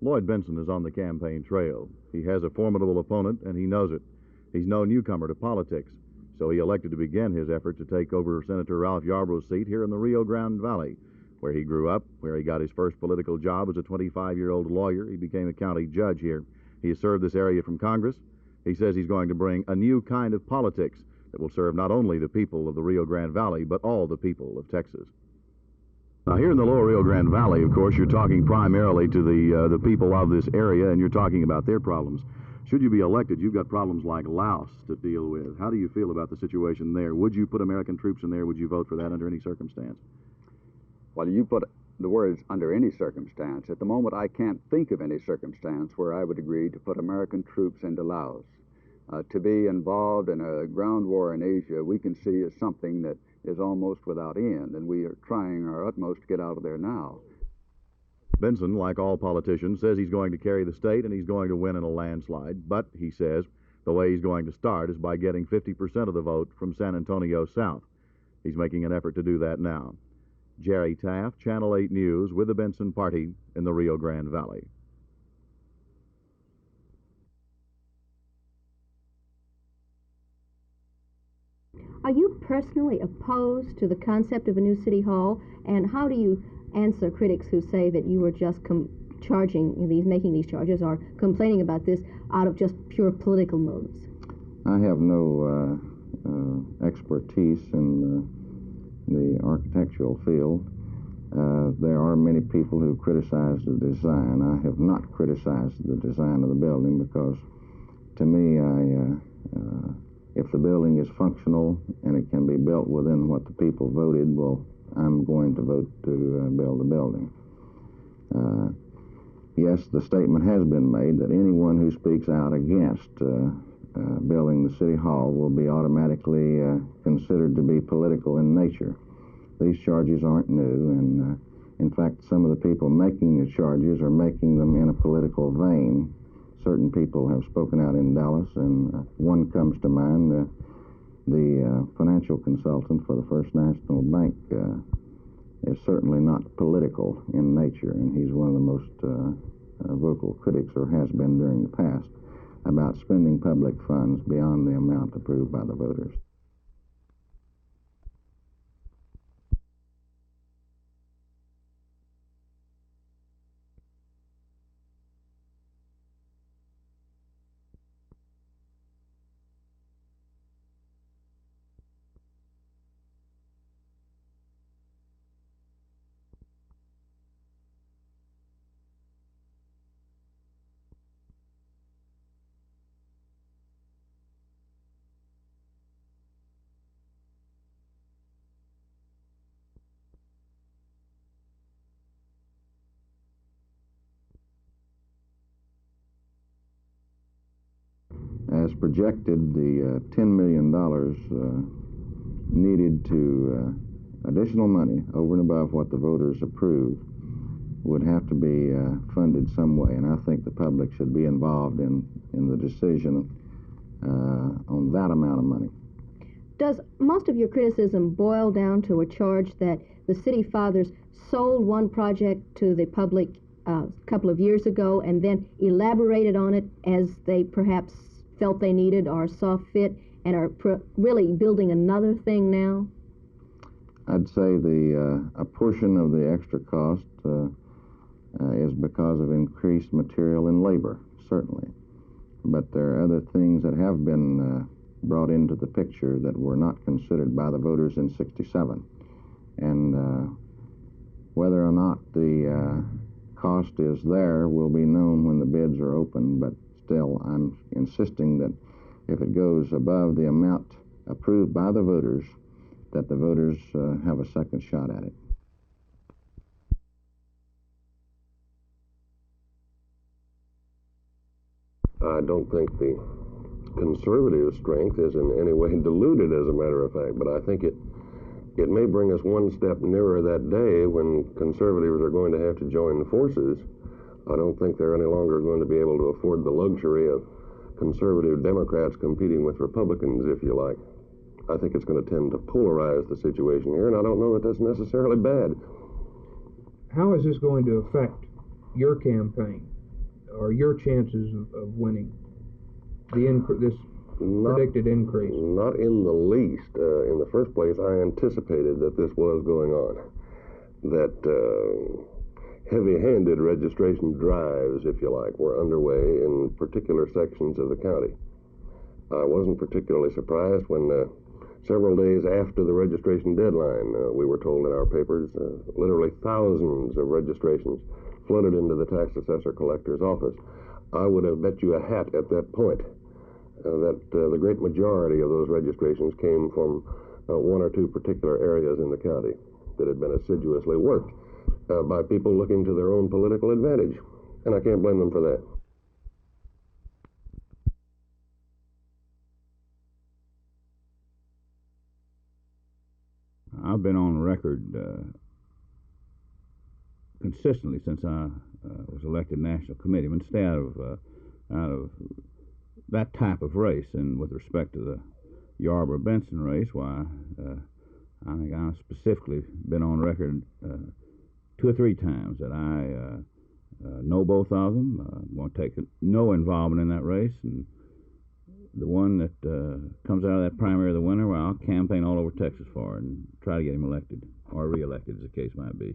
Lloyd Bentsen is on the campaign trail. He has a formidable opponent, and he knows it. He's no newcomer to politics, so he elected to begin his effort to take over Senator Ralph Yarborough's seat here in the Rio Grande Valley, where he grew up, where he got his first political job as a 25-year-old lawyer. He became a county judge here. He has served this area from Congress. He says he's going to bring a new kind of politics that will serve not only the people of the Rio Grande Valley, but all the people of Texas. Now, here in the Lower Rio Grande Valley, of course, you're talking primarily to the people of this area, and you're talking about their problems. Should you be elected, you've got problems like Laos to deal with. How do you feel about the situation there? Would you put American troops in there? Would you vote for that under any circumstance? Well, you put the words under any circumstance. At the moment, I can't think of any circumstance where I would agree to put American troops into Laos. To be involved in a ground war in Asia, we can see as something that is almost without end, and we are trying our utmost to get out of there now. Bentsen, like all politicians, says he's going to carry the state and he's going to win in a landslide, but he says the way he's going to start is by getting 50% of the vote from San Antonio South. He's making an effort to do that now. Jerry Taff, Channel 8 News, with the Bentsen Party in the Rio Grande Valley. Are you personally opposed to the concept of a new city hall, and how do you answer critics who say that you were just making these charges or complaining about this out of just pure political motives? I have no expertise in the architectural field. There are many people who criticize the design. I have not criticized the design of the building because, to me, if the building is functional and it can be built within what the people voted, well, I'm going to vote to build the building. Yes, the statement has been made that anyone who speaks out against building the city hall will be automatically considered to be political in nature. These charges aren't new, and in fact, some of the people making the charges are making them in a political vein. Certain people have spoken out in Dallas, and one comes to mind. The financial consultant for the First National Bank is certainly not political in nature, and he's one of the most vocal critics, or has been during the past, about spending public funds beyond the amount approved by the voters. As projected, the $10 million needed to additional money over and above what the voters approved would have to be funded some way, and I think the public should be involved in the decision on that amount of money. Does most of your criticism boil down to a charge that the city fathers sold one project to the public a couple of years ago and then elaborated on it as they perhaps felt they needed or saw fit, and are really building another thing now? I'd say a portion of the extra cost is because of increased material and labor, certainly. But there are other things that have been brought into the picture that were not considered by the voters in '67. And whether or not the cost is there will be known when the bids are open, but still, I'm insisting that if it goes above the amount approved by the voters, that the voters have a second shot at it. I don't think the conservative strength is in any way diluted, as a matter of fact, but I think it may bring us one step nearer that day when conservatives are going to have to join forces. I don't think they're any longer going to be able to afford the luxury of conservative Democrats competing with Republicans, if you like. I think it's going to tend to polarize the situation here, and I don't know that that's necessarily bad. How is this going to affect your campaign? are your chances of winning this predicted increase? Not in the least. In the first place, I anticipated that this was going on, that heavy-handed registration drives, if you like, were underway in particular sections of the county. I wasn't particularly surprised when several days after the registration deadline, we were told in our papers, literally thousands of registrations flooded into the tax assessor collector's office. I would have bet you a hat at that point that the great majority of those registrations came from one or two particular areas in the county that had been assiduously worked by people looking to their own political advantage. And I can't blame them for that. I've been on record consistently since I was elected national committeeman, stay out of that type of race. And with respect to the Yarborough Bentsen race, why, I think I've specifically been on record 2 or 3 times that I know both of them, want to take no involvement in that race, and the one that comes out of that primary the winner, well, I'll campaign all over Texas for and try to get him elected or re-elected, as the case might be.